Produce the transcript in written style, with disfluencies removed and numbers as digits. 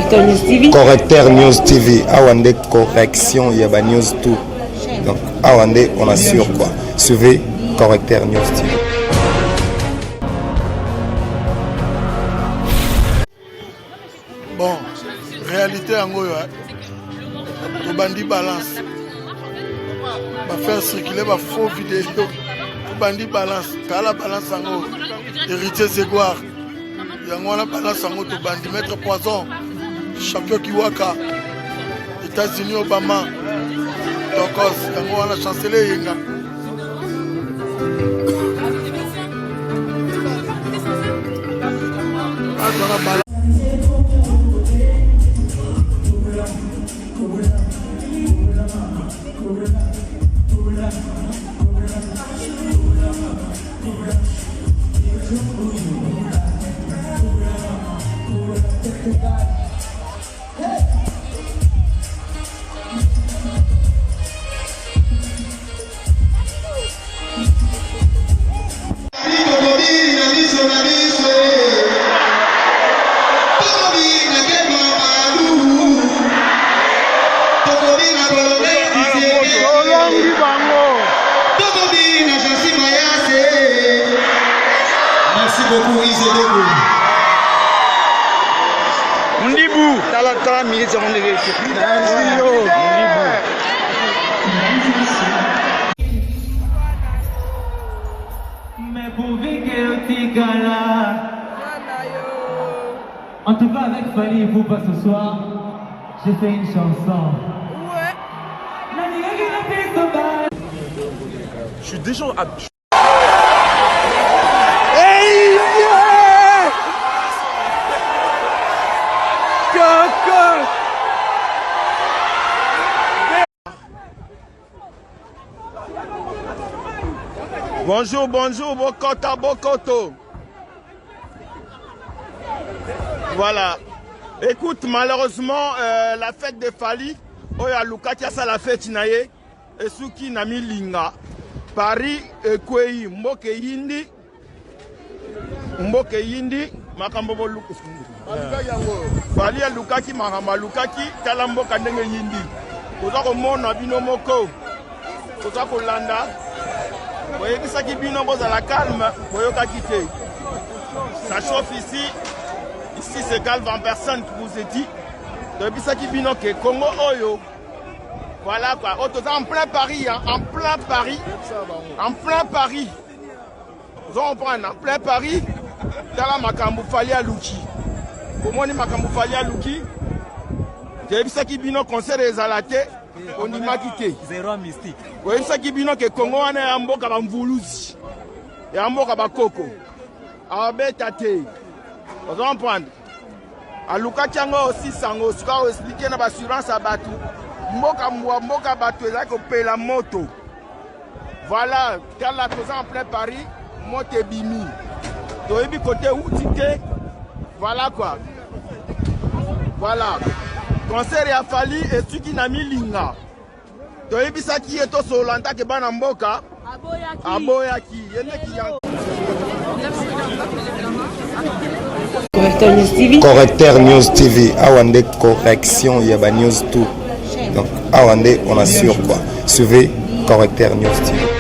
Correcteur News TV. Correcteur News TV. Awande correction, il y a news tout. Donc, Awande, on assure quoi. Suivez Correcteur News TV. Bon, réalité en Goyo, le bandit balance. Va faire circuler ma faux vidéo. Le bandit balance. Quand la balance en haut, héritier Zégoire. Yango la balance en haut, le bandit maître poison. Champion Kiwaka. États-Unis Obama. Donc, yango la chancelée Yenga. Merci beaucoup, Isédego. Ndibou, t'as la minute seconde de vérité. Mais pour vivre en tout cas avec Fanny et Poupa ce soir, j'ai fait une chanson. Je suis déjà Bonjour, bonjour, Bokoto. Voilà. Écoute, malheureusement, la fête de Fali, Oya Lukatia, ça la fête naye, et Suki Nami Linga, Paris, Kwei, Mboke Yindi, Makambobo Lukus. Fali ya Lukaki, Mahama Lukaki, Talambo Kandenge Yindi. Kozako Mona Binomoko, Kozako Landa. Vous voyez que ça qui bino à la calme, vous voyez quitter. Ça chauffe ici. Ici c'est calme en personne qui vous est dit. Depuis ça qui bino que Congo Oyo. Voilà quoi. En plein Paris, hein, en plein Paris. En plein Paris. Vous en prenez en plein Paris. Dans la Makambu Fali à Luki. Comment on dit Makambu Fali à Luki? Depuis ça qui bino concert des alatés. On y m'a quitté. Zéro mystique. Oui, ça qui bino que Congo ane amboka bamvuluzi. Et amboka bakoko. Abetate. Vous comprenez? A Lukaki yango aussi sango suka expliquer na assurance à batu. Mboka batu là ko paye la moto. Voilà, quand la chose en plein Paris, moto bimi. Donc et puis côté outité. Voilà quoi. Voilà. Concert ya Fali et Suki Nami Linga. Donc et puis ça qui est au Solanta ke bana mboka. Aboyaki. Correcteur News TV. Correcteur News TV. Awande correction, il y a news tout. Donc, Awande, on assure quoi. Suivez Correcteur News TV.